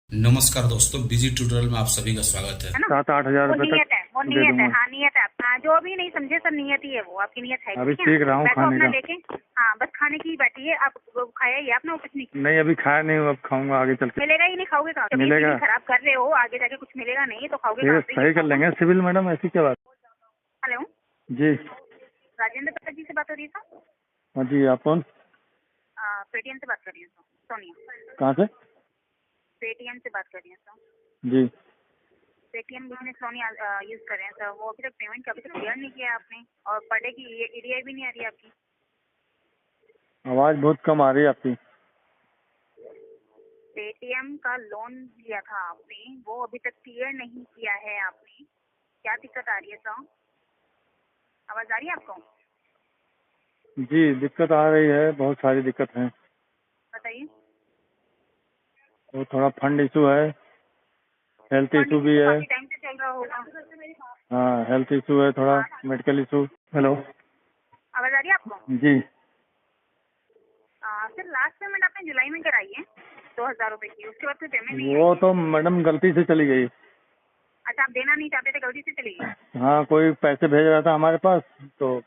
नमस्कार दोस्तों, busy tutorial में आप सभी का स्वागत है। 7-8 हजार वो रुपए नियत तक है, वो दे नियत है। दूंगा। हाँ नियत है अपना, जो भी नहीं समझे सर नियत ही है, वो आपकी नियत है। अभी ठीक है सीख रहा हूँ पैसा खाने अपना का। लेके। हाँ बस खाने की बैठी है आप, वो खाया ही है आपने, वो कुछ नहीं नहीं अभी खाया नहीं हूँ, अब खाऊंगा आगे चल के। मिलेगा ही नहीं, खाओगे कहाँ? जब मिलेगा। ये खराब कर रहे हो, आगे जाके कुछ मिलेगा नहीं तो खाओगे ठीक है, कहाँ से? सही कर लेंगे सिविल मैडम, ऐसी क्या बात। हेलो, जी राजेंद्र प्रसाद जी से बात हो रही है सर? हाँ जी, आप कौन? पेटीएम से बात कर रही हूँ सर, सोनिया। कहाँ से? पेटीएम से बात कर रही हूँ सर। जी पेटीएम बिजनेस लोन यूज कर रहे हैं सर। वो अभी तक पेमेंट अभी तक क्लियर नहीं किया आपने, और पर डे की ईडीआई भी नहीं आ रही है आपकी। आवाज़ बहुत कम आ रही है आपकी। पेटीएम का लोन लिया था आपने, वो अभी तक क्लियर नहीं किया है आपने। क्या दिक्कत आ रही है सर? आवाज आ रही है आपको? जी दिक्कत आ रही है, बहुत सारी दिक्कत है। बताइए। वो थोड़ा फंड इशू है, हेल्थ इशू भी तो है। काफी टाइम से चल रहा होगा। हाँ हेल्थ इशू है, थोड़ा मेडिकल इशू। हेलो आवाज आ रही है आपको? जी। सर लास्ट पेमेंट आपने जुलाई में कराई है 2,000 रुपए की, उसके बाद कोई पेमेंट नहीं वो आई है। तो मैडम गलती से चली गई। अच्छा, आप देना नहीं चाहते थे, गलती से चली गई? हाँ कोई पैसे भेज रहा था हमारे पास, तो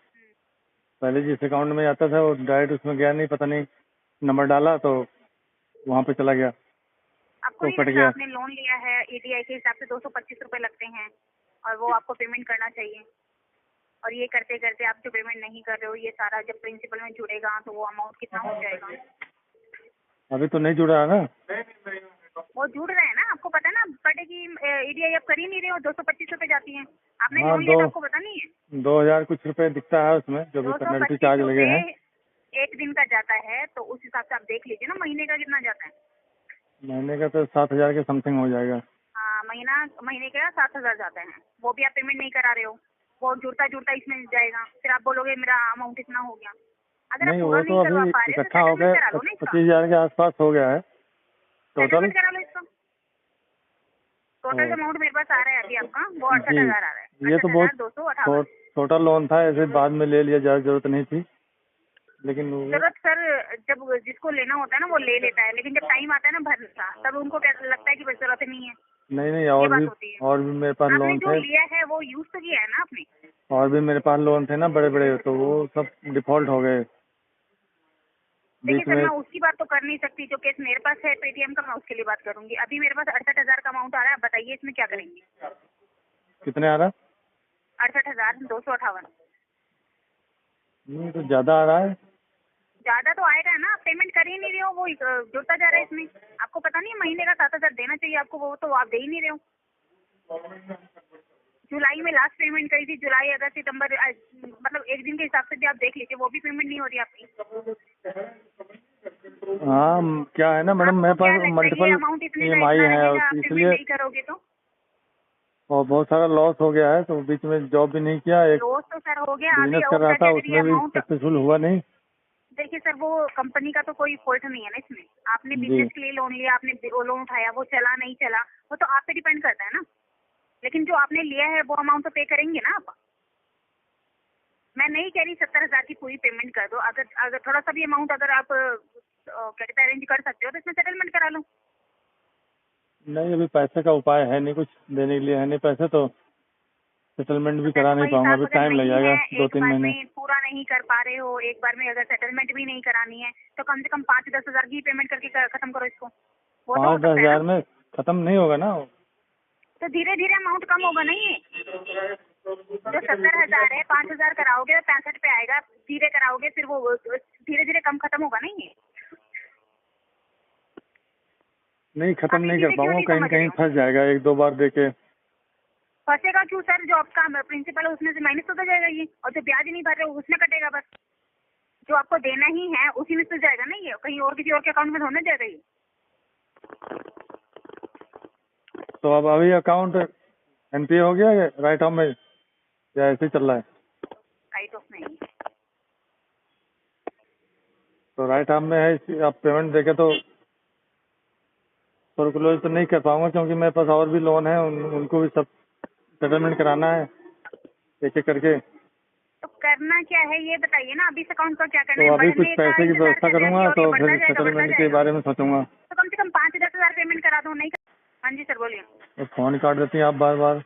पहले जिस अकाउंट में आता था वो डायरेक्ट उसमें गया नहीं, पता नहीं नंबर डाला तो वहाँ पे चला गया आपको तो नहीं कट लगता गया। आपने लोन लिया है ईडीआई के हिसाब से 225 रुपए लगते हैं, और वो आपको पेमेंट करना चाहिए, और ये करते करते आप जो पेमेंट नहीं कर रहे हो, ये सारा जब प्रिंसिपल में जुड़ेगा तो वो अमाउंट कितना हो जाएगा? अभी तो नहीं जुड़ा है ना। वो जुड़ रहे हैं ना, आपको पता है ना, पर डे की ईडीआई आप कर ही नहीं रहे हो, 225 रुपए जाती है। आपने हाँ लोन लिया था, आपको पता नहीं है? 2,000 कुछ रुपए दिखता है उसमें, जो भी दो सौ पेनल्टी पच्चीस चार्ज लगे रुपए हैं। एक दिन का जाता है, तो उस हिसाब से आप देख लीजिए ना, महीने का कितना जाता है। महीने का तो 7,000 के समथिंग हो जाएगा। हाँ महीने का 7,000 जाता है, वो भी आप पेमेंट नहीं करा रहे हो। वो जुड़ता जुड़ता इसमें जाएगा, फिर आप बोलोगे मेरा अमाउंट इतना हो गया। अगर आप नहीं पूरा वो नहीं तो करवा अभी पा रहे हो तो इकट्ठा हो सेटलमेंट गए, करा लो ना इसका। 25,000 के आसपास हो गया है टोटल। सेटलमेंट करा लो इसका। टोटल अमाउंट मेरे पास आ रहा है अभी आपका, वो 68,000 आ रहा है। ये तो बहुत 68,258। छोटा लोन था, ऐसे बाद में ले लिया, ज़्यादा जरूरत नहीं थी, लेकिन जरूरत सर, जब जिसको लेना होता है ना वो ले लेता है, लेकिन जब टाइम आता है ना भरने का, तब उनको क्या लगता है कि बस जरूरत नहीं है। नहीं ये बात होती है। और भी मेरे पास आपने लोन जो थे। लिया है वो यूज तो किया है ना आपने? और भी मेरे पास लोन थे ना बड़े बड़े, तो वो सब डिफॉल्ट हो गए देखिए बीच सर, में। मैं उसकी बात तो कर नहीं सकती, जो केस मेरे पास है पेटीएम का, मैं उसके लिए बात करूंगी। अभी मेरे पास 68,000 का अमाउंट आ रहा है, आप बताइए इसमें क्या करेंगे? कितने आ रहा है? 68,258। नहीं तो ज़्यादा आ रहा है। ज्यादा तो आएगा ना, आप पेमेंट कर ही नहीं रहे हो, वो जुड़ता जा रहा है इसमें। आपको पता नहीं है महीने का 7,000 देना चाहिए आपको, वो तो आप दे ही नहीं रहे हो। जुलाई में लास्ट पेमेंट करी थी, जुलाई अगस्त सितंबर, मतलब एक दिन के हिसाब से भी आप देख लीजिए, वो भी पेमेंट नहीं हो रही आपकी। हाँ क्या है ना मैडम, मेरे आपको क्या पास लगता है ये मल्टीपल अमाउंट इतने का EMI इतना है, रहेगा, और आप पेमेंट इसलिए नहीं करोगे तो? और बहुत सारा लॉस हो गया है, तो बीच में जॉब भी नहीं किया, एक लॉस तो सर हो गया अभी, बिजनेस कर और रहा जाके था, अगर ये उसमें भी अमाउंट, सक्सेसफुल हुआ नहीं। देखिए सर, वो कंपनी का तो कोई फॉल्ट नहीं है ना इसमें। आपने जी बिजनेस के लिए लोन लिया, आपने वो लोन उठाया, वो चला नहीं चला, वो तो आप पे डिपेंड करता है ना। लेकिन जो आपने लिया है वो अमाउंट तो पे करेंगे ना आप। मैं नहीं कह रही 70,000 की पूरी पेमेंट कर दो, अगर अगर थोड़ा सा भी अमाउंट अगर आप क्या कहते हैं अरेंज कर सकते हो तो इसमें सेटलमेंट करा लो। नहीं अभी पैसे का उपाय है नहीं, कुछ देने के लिए है नहीं पैसे, तो सेटलमेंट तो भी करा पैसों का नहीं पाऊंगा, हिसाब अभी अगर टाइम लग नहीं जाएगा है, एक 2-3 बार महीने। में पूरा नहीं कर पा रहे हो, एक बार में अगर सेटलमेंट भी नहीं करानी है, तो कम से कम 5-10 हजार की पेमेंट करके खत्म करो इसको। वो तो हो 5-10 सकता है हजार ना। में खत्म नहीं होगा ना। तो धीरे धीरे अमाउंट कम होगा नहीं है। जो 70,000 है, 5,000 कराओगे तो 65 पे आएगा, धीरे कराओगे फिर वो धीरे धीरे कम खत्म होगा नहीं है। नहीं खत्म आप ये नहीं कर चीजें क्यों पाऊंगा, नहीं कहीं न समझ रहे कहीं हो? फंस जाएगा 1-2 बार देके। फंसेगा क्यों सर? जो आपका प्रिंसिपल है उसमें से माइनस होता जाएगा ये, और जो ब्याज नहीं भर रहे हो उसमें कटेगा बस। जो आपको देना ही है उसी में से जाएगा नहीं ये, कहीं और किसी और के अकाउंट में होने जाएगा ये। तो अब अभी अकाउंट NPA हो गया है राइट ऑफ में, या ऐसे ही चल रहा है? राइट ऑफ नहीं। तो राइट ऑफ में है, आप पेमेंट देके तो फोरक्लोज तो नहीं कर पाऊंगा, क्योंकि मेरे पास और भी लोन है, उनको भी सब सेटलमेंट कराना है एक एक करके। तो करना क्या है ये बताइए ना, अभी इस अकाउंट का क्या करना तो है? अभी कुछ बढ़ने का पैसे की इंतजार व्यवस्था कर रहे हैं अभी, करूंगा, और ये तो बढ़ता फिर जाएगा बढ़ता सेटलमेंट के जाएगा। बारे में सोचूंगा। तो कम से कम 5-10 हजार पेमेंट करा दो, नहीं हाँ जी सर बोलिए। तो फोन काट देती हैं आप बार बार।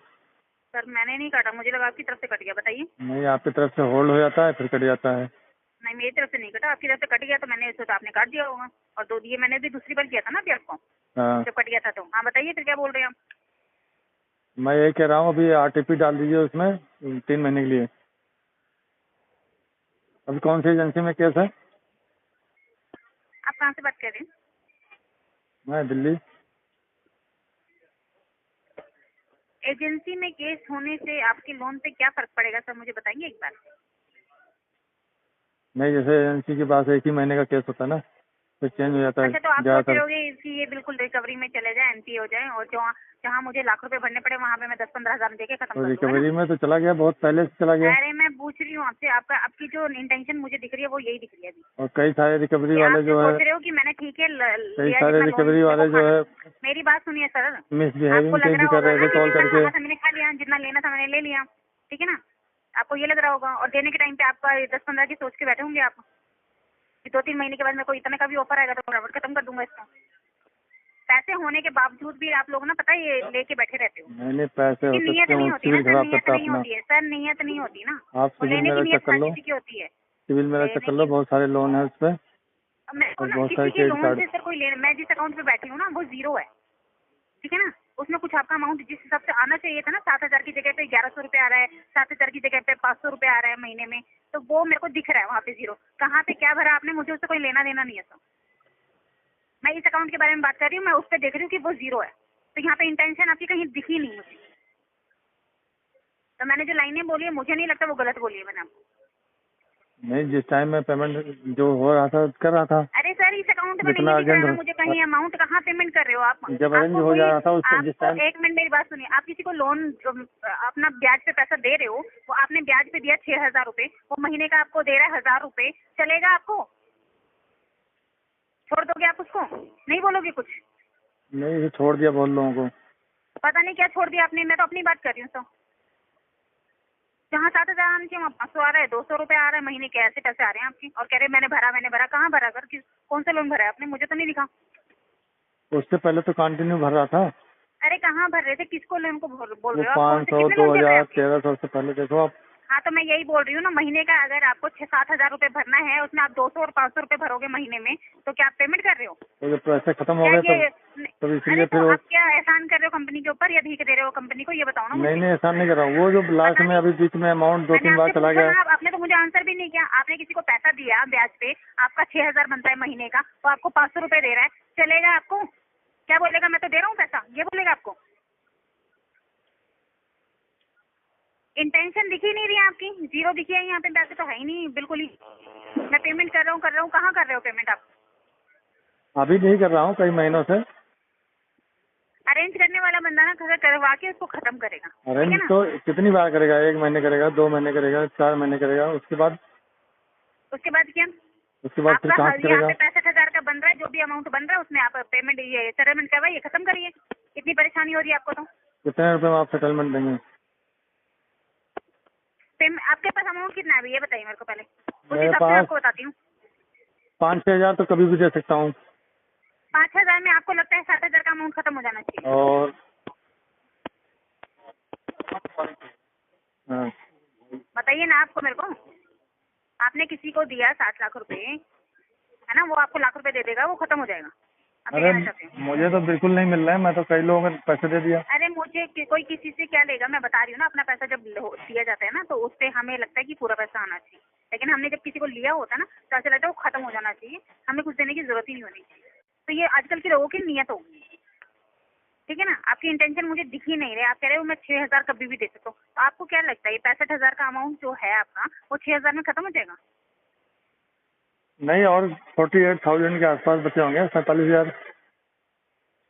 सर मैंने नहीं काटा, मुझे लगा आपकी तरफ से कट गया, बताइए। नहीं, आपकी तरफ से होल्ड हो जाता है फिर कट जाता है। नहीं मेरी तरफ से नहीं कटा, आपकी तरफ से कट गया तो मैंने सोचा आपने काट दिया होगा। और दो ये मैंने भी दूसरी बार किया था ना अभी आपको, हाँ, जब कट गया था। तो हाँ बताइए फिर क्या बोल रहे हैं आप। मैं ये कह रहा हूँ अभी RTP डाल दीजिए उसमें 3 महीने के लिए। अभी कौन सी एजेंसी में केस है? आप कहाँ से बात कर रहे हैं? मैं दिल्ली। एजेंसी में केस होने से आपके लोन पे क्या फर्क पड़ेगा सर, मुझे बताएंगे एक बार। नहीं, जैसे एजेंसी के पास 1 ही महीने का केस होता है ना, फिर चेंज हो जाता है अच्छा तो आप सोच ज़्यादातर। रहे होगे कि ये बिल्कुल रिकवरी में चले जाए, NPA हो जाए, और जहाँ जहाँ मुझे लाख रुपए भरने पड़े वहाँ पे मैं 10-15 हज़ार देके खत्म तो कर दूंगा रिकवरी ना। में तो चला गया, बहुत पहले से चला गया। अरे मैं पूछ रही हूँ आपसे, आपका आपकी जो इंटेंशन मुझे दिख रही है वो यही दिख रही है अभी। और कई सारे रिकवरी कि वाले आप जो है, सोच रहे हो कि मैंने ठीक है कई लिया सारे जितना लोन रिकवरी वाले जो है मेरी बात सुनिए सर। आपको मिसबिहेविंग लग रहा भी कर होगा रहे ना थे कि कॉल जितना करके। मांगा था मैंने खा लिया, जितना लेना था मैंने ले लिया, ठीक है ना। आपको ये लग रहा होगा, और देने के टाइम पे आपका 10-15 की सोच के बैठे होंगे आप कि 2-3 महीने के बाद मेरे को इतने का भी ऑफर आएगा तो फटाफट खत्म कर दूंगा इसको। पैसे होने के बावजूद भी आप लोग ना पता है ये लेके बैठे रहते हो। मैंने पैसे कि हो नीयत सकते नहीं हैं, होती ना सिविल सर, खराब नीयत करता नहीं अपना। होती है सर, नीयत नहीं होती ना। आप और सिविल लेने की मेरा नीयत चेक कर हर लो, किसी की होती है। सिविल मेरा चेक लेने कर लो, की बहुत सारे लोन है उस पर अब मेरे को और ना बहुत सारे किसी के क्रेडिट लोन कार्ड। से सर कोई लेना, मैं जिस अकाउंट पे बैठी हूँ ना वो 0 है, ठीक है ना। उसमें कुछ आपका अमाउंट जिस हिसाब से आना चाहिए था ना, 7,000 की जगह पे 1100 रुपये आ रहा है, 7,000 की जगह पे 500 रुपये आ रहा है महीने में, तो वो मेरे को दिख रहा है वहाँ पे 0। कहाँ पे क्या भरा आपने, मुझे उससे कोई लेना देना नहीं है सर। मैं इस अकाउंट के बारे में बात कर रही हूँ, मैं उस पर देख रही हूँ कि वो 0 है, तो यहाँ पे इंटेंशन आपकी कहीं दिखी नहीं मुझे। तो मैंने जो लाइनें बोली है मुझे नहीं लगता वो गलत बोली है मैंने आपको। नहीं, जिस टाइम में पेमेंट जो हो रहा था कर रहा था, अरे सर इस अकाउंट में जितना नहीं दिख रहा अर्जेंट ना मुझे कहीं अमाउंट, कहाँ पेमेंट कर रहे हो आप। जब अरेंज आपको हो कोई जा रहा था उस जिस आपको टाइम। एक मिनट मेरी बात सुनिए, आप किसी को लोन अपना ब्याज पे पैसा दे रहे हो, वो आपने ब्याज पे दिया 6,000 रुपये, वो महीने का आपको दे रहा है 1,000 रुपये, चलेगा आपको? छोड़ दोगे आप उसको, नहीं बोलोगे कुछ? नहीं, ये छोड़ दिया बहुत लोगों को। पता नहीं क्या छोड़ दिया आपने, मैं तो अपनी बात कर रही हूँ। तो जहाँ 7,000 आने चाहिए वहाँ 500 आ रहा है, 200 रुपये आ रहा है महीने के, ऐसे पैसे आ रहे हैं आपके, और कह रहे मैंने भरा। कहाँ भरा कर, कौन सा लोन भरा है आपने, मुझे तो नहीं दिखा। उससे पहले तो कंटिन्यू भर रहा था। अरे कहाँ भर रहे थे, किसको लोन को बोल वो रहे हो आप, कौन से 500, कितने लोन चल रहे हैं 2,000, आपके? 1,300 से पहले देखो आप। हाँ तो मैं यही बोल रही हूँ ना, महीने का अगर आपको 6-7 हज़ार रुपये भरना है, उसमें आप 200 और 500 रुपये भरोगे महीने में, तो क्या आप पेमेंट कर रहे हो? तो जब पैसे खत्म हो क्या गए ये तब अरे इसलिए तो फिर वो। आप क्या एहसान कर रहे हो कंपनी के ऊपर या भीख दे रहे हो कंपनी को, ये बताओ ना मुझे। नहीं, ऐसा नहीं कर रहा हूँ। वो जो लास्ट पता में नहीं, अभी बीच में अमाउंट मैंने 2-3 बार आपसे चला पूछा गया। ना, आपने तो मुझे आंसर भी नहीं किया। आपने किसी को पैसा दिया ब्याज पे, आपका 6,000 बनता है महीने का, तो आपको 500 रुपये दे रहा है, चलेगा आपको? क्या बोलेगा, मैं तो दे रहा हूँ पैसा, ये बोलेगा आपको? इंटेंशन दिखी नहीं रही है आपकी, 0 दिखी है यहाँ पे, पैसे तो है ही नहीं बिल्कुल ही। मैं पेमेंट कर रहा हूँ, कहाँ कर रहे हो पेमेंट आप? अभी नहीं कर रहा हूँ, कई महीनों से। अरेंज करने वाला बंदा ना घर करवा के उसको खत्म करेगा, ठीक है अरेंज ना। तो कितनी बार करेगा? 1 महीने करेगा, 2 महीने करेगा, 4 महीने करेगा, उसके बाद उसके बाद क्या? फिर आपका कहाँ से यहाँ करेगा? पे 65,000 का बन रहा है, जो भी अमाउंट बन रहा है उसमें आप पेमेंट ये सेटलमेंट करवाइए, खत्म करिए। इतनी परेशानी हो रही है आपको तो। कितने रुपए में आप सेटलमेंट देंगे? आपके पास अमाउंट कितना है अभी ये बताइए मेरे को पहले, उस मेरे हिसाब से पास आपको बताती हूँ। 5-6 हज़ार तो कभी भी दे सकता हूँ। 5,000 में आपको लगता है 7,000 का अमाउंट खत्म हो जाना चाहिए? और हाँ, बताइए ना आपको, मेरे को आपने किसी को दिया 7 लाख रुपए, है ना, वो आपको लाख रुपए दे देगा, वो खत्म हो जाएगा। आप अरे कहना चाहते हैं? मुझे तो बिल्कुल नहीं मिल रहा है। मैं तो कई लोगों को पैसे दे दिया। अरे मुझे कोई किसी से क्या लेगा, मैं बता रही हूँ ना, अपना पैसा जब दिया जाता है ना तो उस पे हमें लगता है कि पूरा पैसा आना चाहिए, लेकिन हमने जब किसी को लिया होता है ना तो ऐसा लगता है वो खत्म हो जाना चाहिए, हमें कुछ देने की जरूरत ही नहीं होनी चाहिए। तो ये आजकल के लोगों की नीयत होगी, ठीक है ना। आपकी इंटेंशन मुझे दिख ही नहीं रहे, आप कह रहे हो मैं 6,000 कभी भी दे सकता हूँ। तो आपको क्या लगता है ये 65,000 का अमाउंट जो है आपका, वो 6,000 में खत्म हो जाएगा? नहीं, और 48,000 के आसपास बचे होंगे, 47,000।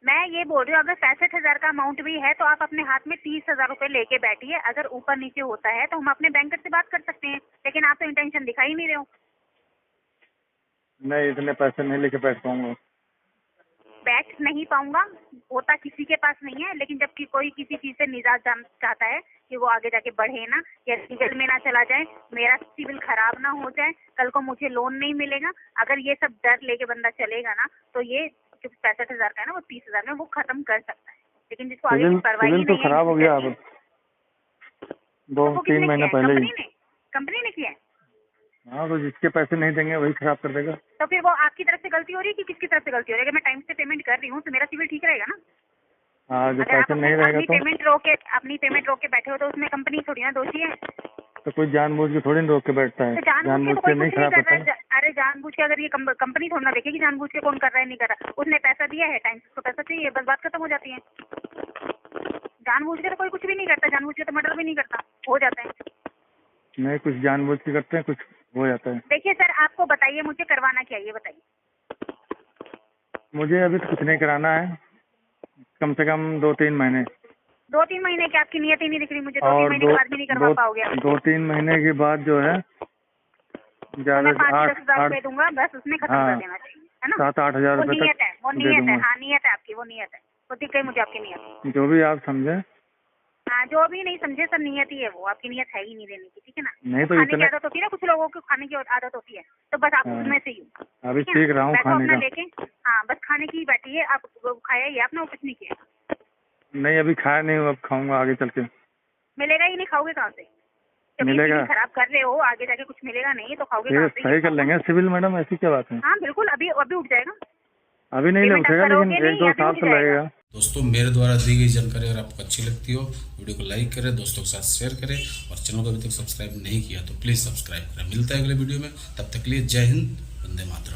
मैं ये बोल रही हूँ अगर 65,000 का अमाउंट भी है तो आप अपने हाथ में 30,000 रुपये लेके बैठिए, अगर ऊपर नीचे होता है तो हम अपने बैंकर से बात कर सकते हैं, लेकिन आप तो इंटेंशन दिखा ही नहीं रहे हो। नहीं, इतने पैसे नहीं लेके बैठ पाऊंगा। बैठ नहीं पाऊंगा होता किसी के पास नहीं है, लेकिन जब कोई किसी चीज से निजात चाहता है कि वो आगे जाके बढ़े ना, या लीगल में ना चला जाए, मेरा सिविल खराब ना हो जाए, कल को मुझे लोन नहीं मिलेगा, अगर ये सब डर लेके बंदा चलेगा ना तो ये जो 65,000 का है ना वो 30,000 में वो खत्म कर सकता है। लेकिन जिसको आगे सिविल की परवाही सिविल तो नहीं है, खराब हो गया अब तो वो 2-3 किसने महीने किया है? पहले ही। कंपनी ने किया है। हाँ तो जिसके पैसे नहीं देंगे वही खराब कर देगा। तो फिर वो आपकी तरफ से गलती हो रही है कि किसकी तरफ से गलती हो रही है? अगर मैं टाइम से पेमेंट कर रही हूँ तो मेरा सिविल ठीक रहेगा ना। हाँ जो अगर आप पैसे नहीं रहेगा अपनी तो पेमेंट रोक के बैठे हो तो उसमें कंपनी थोड़ी ना दोषी है। तो कोई जानबूझ के थोड़ी ना रोक के बैठता है, तो जानबूझ के जानबूझ तो के कोई नहीं कुछ नहीं खराब कर करता रहा है। अरे जानबूझ के अगर ये कंपनी थोड़ा ना देखेगी जानबूझ के कौन कर रहा है नहीं कर रहा। उसने पैसा दिया है, टाइम से उसको पैसा चाहिए, बस बात खत्म हो जाती है। जानबूझ के तो कोई कुछ भी नहीं करता, जानबूझ के तो मर्डर भी नहीं करता, हो जाता है। नहीं कुछ जानबूझ के करते हैं, कुछ हो जाता है। देखिए सर, आपको बताइए मुझे करवाना क्या है, ये बताइए। मुझे अभी तो कुछ नहीं कराना है, कम से कम 2-3 महीने। 2-3 महीने की आपकी नियत ही नहीं दिख रही मुझे। 2-3 और महीने के बाद भी नहीं करवा पाओगे आप। 2-3 महीने के बाद जो है तो ज्यादा मैं 5-10 8 हजार रुपए दूंगा, बस उसमें खत्म कर देना चाहिए, है ना। 7-8 हजार वो रुपए नियत है, वो तक दे नियत है। दूंगा, हाँ नियत है आपकी, वो नियत है, वो दिख गई मुझे आपकी नियत। जो भी आप समझे। हाँ जो भी नहीं समझे सर, नियत ही है वो, आपकी नियत है ही नहीं देने की, ठीक है ना। नहीं तो खाने की इतने आदत होती है ना, कुछ लोगों को खाने की आदत होती है, तो बस आप हाँ, उसमें से ही हो। अभी ठीक है ना? सीख रहा हूँ बैठो खाने अपना का। लेके, हाँ बस खाने की ही बैठी है आप, खाया ही आपने, वो कुछ नहीं किया। नहीं अभी खाया नहीं हूँ, अब खाऊंगा आगे चल के। मिलेगा ही नहीं, खाओगे कहाँ से? जब ये मिलेगा। चीज़ खराब कर रहे हो, आगे जाके कुछ मिलेगा नहीं तो खाओगे ठीक कहाँ है, से? सही कर लेंगे सिविल मैडम, ऐसी क्या बात है। हाँ बिल्कुल, अभी अभी उठ जाएगा। अभी नहीं पेमेंट उठेगा, आप करोगे लेकिन नहीं, 1-2 अभी साल उठ तो जाएगा। लगेगा। दोस्तों मेरे द्वारा दी गई जानकारी अगर आपको अच्छी लगती हो, वीडियो को लाइक करें, दोस्तों के साथ शेयर करें, और चैनल को अभी तक सब्सक्राइब नहीं किया तो प्लीज सब्सक्राइब करें। मिलता है अगले वीडियो में, तब तक के लिए जय हिंद, वंदे मातरम।